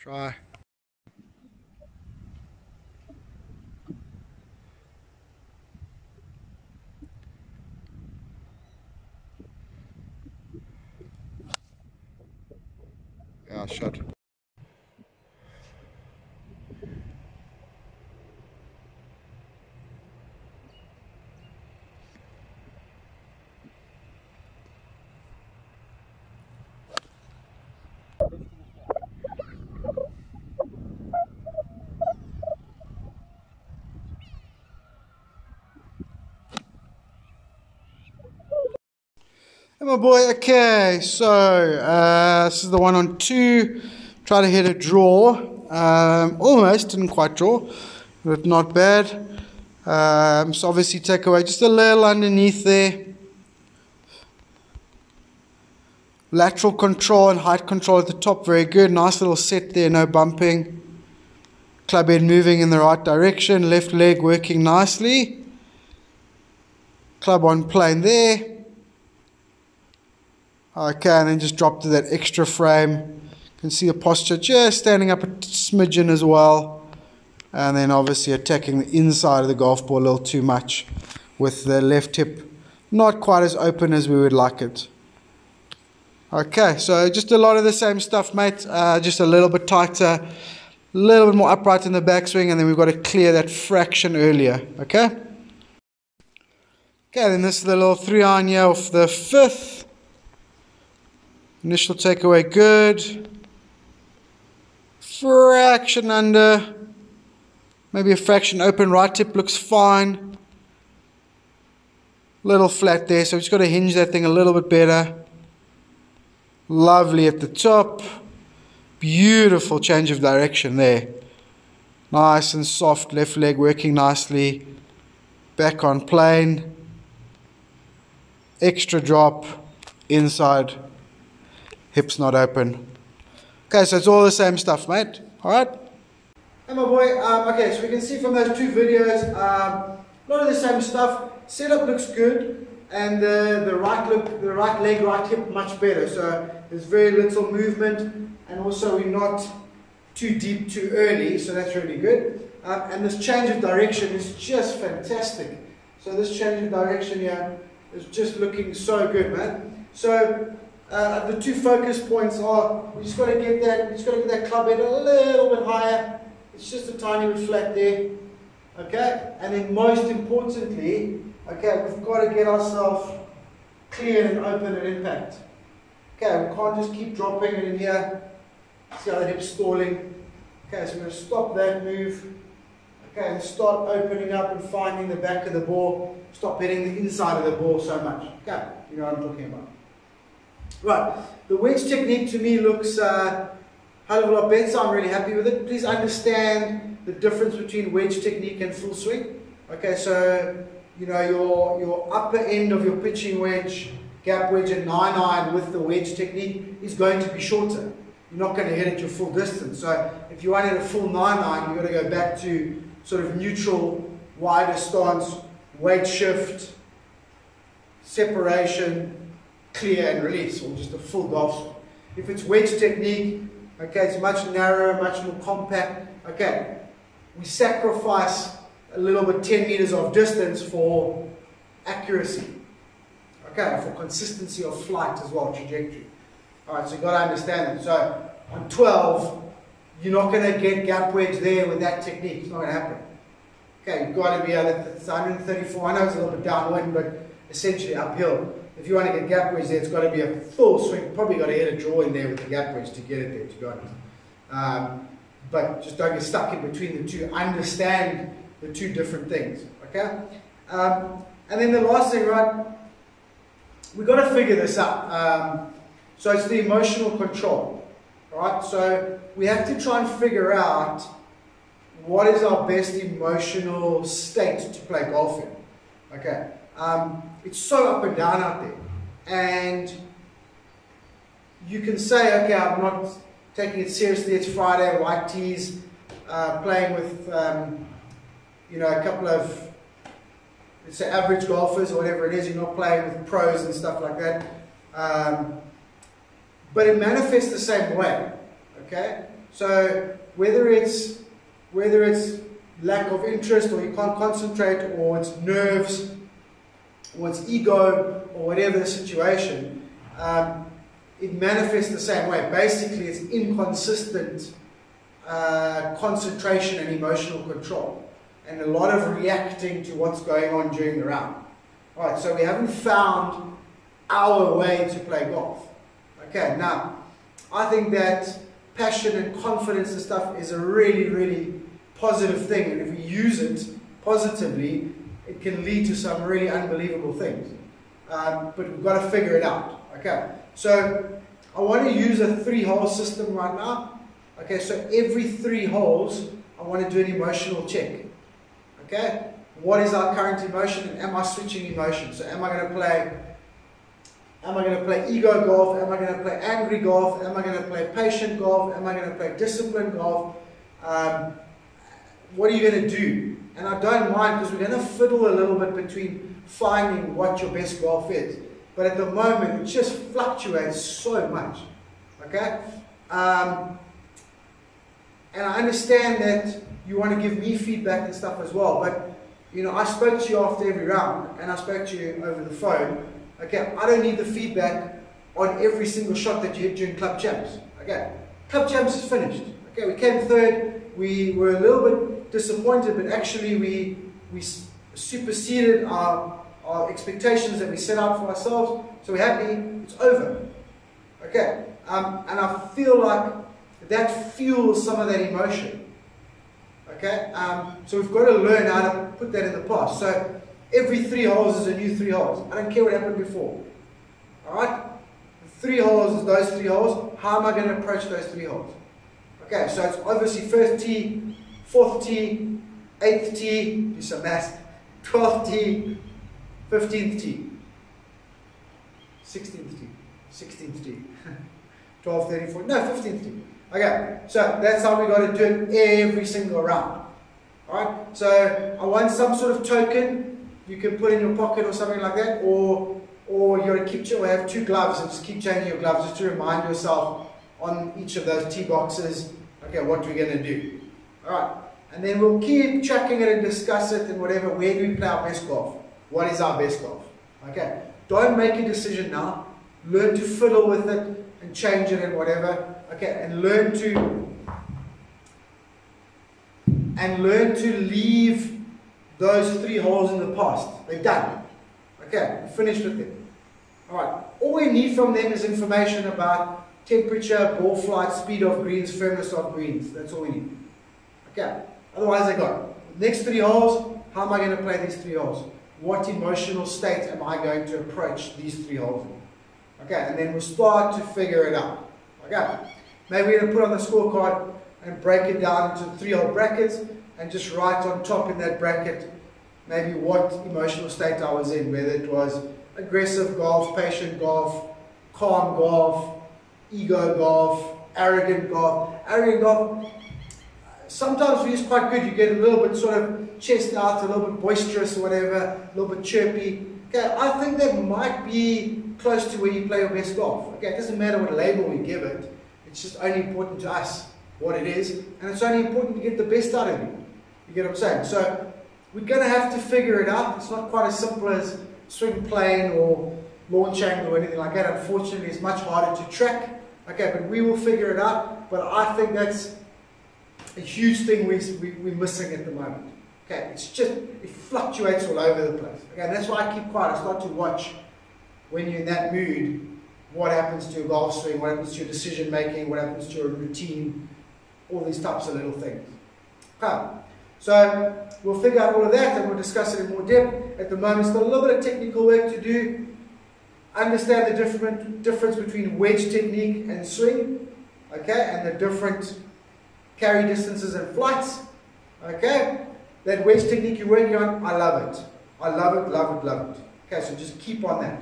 Try. Yeah, shot. Hey, my boy. Okay, so this is the one on two. Try to hit a draw. Almost didn't quite draw, but not bad. So obviously take away just a little underneath there. Lateral control and height control at the top, very good. Nice little set there, no bumping. Club head moving in the right direction. Left leg working nicely. Club on plane there. Okay, and then just drop to that extra frame. You can see the posture just standing up a smidgen as well. And then obviously attacking the inside of the golf ball a little too much with the left hip not quite as open as we would like it. Okay, so just a lot of the same stuff, mate. Just a little bit tighter, a little bit more upright in the backswing, and then we've got to clear that fraction earlier. Okay? Okay, then this is the little 3-iron here off the 5th. Initial takeaway good. Fraction under. Maybe a fraction open. Right tip looks fine. Little flat there, so we've just got to hinge that thing a little bit better. Lovely at the top. Beautiful change of direction there. Nice and soft. Left leg working nicely. Back on plane. Extra drop. Inside. Hips not open. Okay, so it's all the same stuff, mate. Alright? Hey, my boy. Okay, so we can see from those two videos, a lot of the same stuff. Setup looks good. And the right leg, right hip, much better. So there's very little movement, and also we're not too deep too early, so that's really good. And this change of direction is just fantastic. So this change of direction here is just looking so good, man. So the two focus points are we just got to get that club head a little bit higher. It's just a tiny bit flat there. Okay, and then most importantly, okay, we've got to get ourselves clear and open at impact. Okay, we can't just keep dropping it in here. See how the hip's stalling. Okay, so we're going to stop that move. Okay, and start opening up and finding the back of the ball. Stop hitting the inside of the ball so much. Okay, you know what I'm talking about. Right, the wedge technique to me looks a hell of a lot better. I'm really happy with it. Please understand the difference between wedge technique and full swing. Okay, so you know your upper end of your pitching wedge, gap wedge and 9-iron with the wedge technique is going to be shorter. You're not going to hit it your full distance. So if you want to hit a full 9-iron, you've got to go back to sort of neutral, wider stance, weight shift, separation, clear and release, or just a full golf swing. If it's wedge technique, okay, it's much narrower, much more compact. Okay, we sacrifice a little bit 10 meters of distance for accuracy. Okay, for consistency of flight as well, trajectory. Alright, so you've got to understand that. So on 12, you're not going to get gap wedge there with that technique. It's not going to happen. Okay, you've got to be it's 134. I know it's a little bit downwind, but essentially uphill. If you want to get gap wedge there, it's got to be a full swing. Probably got to hit a draw in there with the gap wedge to get it there, to be honest. But just don't get stuck in between the two. Understand the two different things. Okay? And then the last thing, right? We've got to figure this out. So it's the emotional control. Right? So we have to try and figure out what is our best emotional state to play golf in. Okay? It's so up and down out there. And you can say, okay, I'm not taking it seriously, it's Friday, white tees, playing with, you know, a couple of, let's say, average golfers or whatever it is. You're not playing with pros and stuff like that. But it manifests the same way, okay? So whether it's lack of interest, or you can't concentrate, or it's nerves, or it's ego, or whatever the situation, it manifests the same way. Basically, it's inconsistent concentration and emotional control, and a lot of reacting to what's going on during the round. All right, so we haven't found our way to play golf. Okay, now, I think that passion and confidence and stuff is a really, really positive thing, and if we use it positively, it can lead to some really unbelievable things. But we've got to figure it out. Okay, so I want to use a 3-hole system right now. Okay, so every 3 holes, I want to do an emotional check. Okay, what is our current emotion, and am I switching emotion? So am I going to play ego golf? Am I going to play angry golf? Am I going to play patient golf? Am I going to play disciplined golf? What are you going to do? And I don't mind, because we're going to fiddle a little bit between finding what your best golf is. But at the moment, it just fluctuates so much. Okay? And I understand that you want to give me feedback and stuff as well. But, you know, I spoke to you after every round, and I spoke to you over the phone. Okay? I don't need the feedback on every single shot that you hit during Club Champs. Okay? Club Champs is finished. Okay? We came third. We were a little bit disappointed, but actually we superseded our expectations that we set out for ourselves, so we're happy, it's over. Okay, and I feel like that fuels some of that emotion. Okay, so we've got to learn how to put that in the past. So every 3 holes is a new 3 holes. I don't care what happened before. Alright, 3 holes is those 3 holes. How am I going to approach those 3 holes? Okay, so it's obviously 1st tee, 4th tee, 8th tee, do some math, 12th tee, 15th tee, 16th tee, 16th tee, 12, 13, 14, no, 15th tee. Okay, so that's how we got to do it every single round. Alright, so I want some sort of token you can put in your pocket or something like that, or you're a keep, or have 2 gloves and just keep changing your gloves just to remind yourself on each of those tee boxes, okay, what we're going to do. Alright, and then we'll keep tracking it and discuss it and whatever. Where do we play our best golf? What is our best golf? Okay, don't make a decision now. Learn to fiddle with it and change it and whatever. Okay, and learn to leave those 3 holes in the past. They're done. Okay, we're finished with them. Alright, all we need from them is information about temperature, ball flight, speed of greens, firmness of greens. That's all we need. Okay, otherwise they're gone. Next 3 holes, how am I going to play these 3 holes? What emotional state am I going to approach these 3 holes in? Okay, and then we'll start to figure it out. Okay, maybe we're going to put on the scorecard and break it down into 3-hole brackets and just write on top in that bracket maybe what emotional state I was in, whether it was aggressive golf, patient golf, calm golf, ego golf, arrogant golf. Arrogant golf, sometimes it's quite good. You get a little bit sort of chest out, a little bit boisterous or whatever, a little bit chirpy. Okay, I think that might be close to where you play your best golf. Okay, it doesn't matter what label we give it. It's just only important to us what it is, and it's only important to get the best out of you. You get what I'm saying? So we're going to have to figure it out. It's not quite as simple as swing plane or launch angle or anything like that. Unfortunately, it's much harder to track. Okay, but we will figure it out. But I think that's a huge thing we're missing at the moment. Okay, it's just, it fluctuates all over the place. Okay, and that's why I keep quiet. I start to watch when you're in that mood, what happens to your golf swing, what happens to your decision making, what happens to your routine, all these types of little things. Okay, so we'll figure out all of that and we'll discuss it in more depth. At the moment, still a little bit of technical work to do. Understand the difference between wedge technique and swing, okay, and the different carry distances and flights, okay. That wedge technique you're working on, I love it. I love it, love it, love it. Okay, so just keep on that.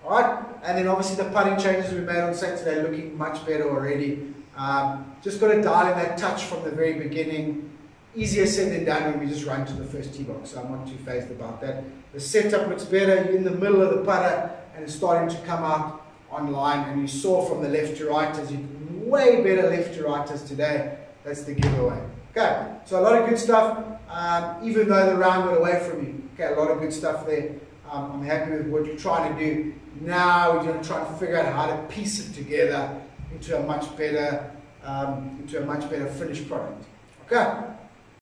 Alright, and then obviously the putting changes we made on Saturday are looking much better already. Just got to dial in that touch from the very beginning. Easier said than done when we just run to the first tee box, so I'm not too phased about that. The setup looks better, you're in the middle of the putter and it's starting to come out online, and you saw from the left to right as you way better left to right as today. That's the giveaway. Okay, so a lot of good stuff, even though the round got away from you. Okay, a lot of good stuff there. I'm happy with what you're trying to do. Now we're going to try and figure out how to piece it together into a much better finished product. Okay.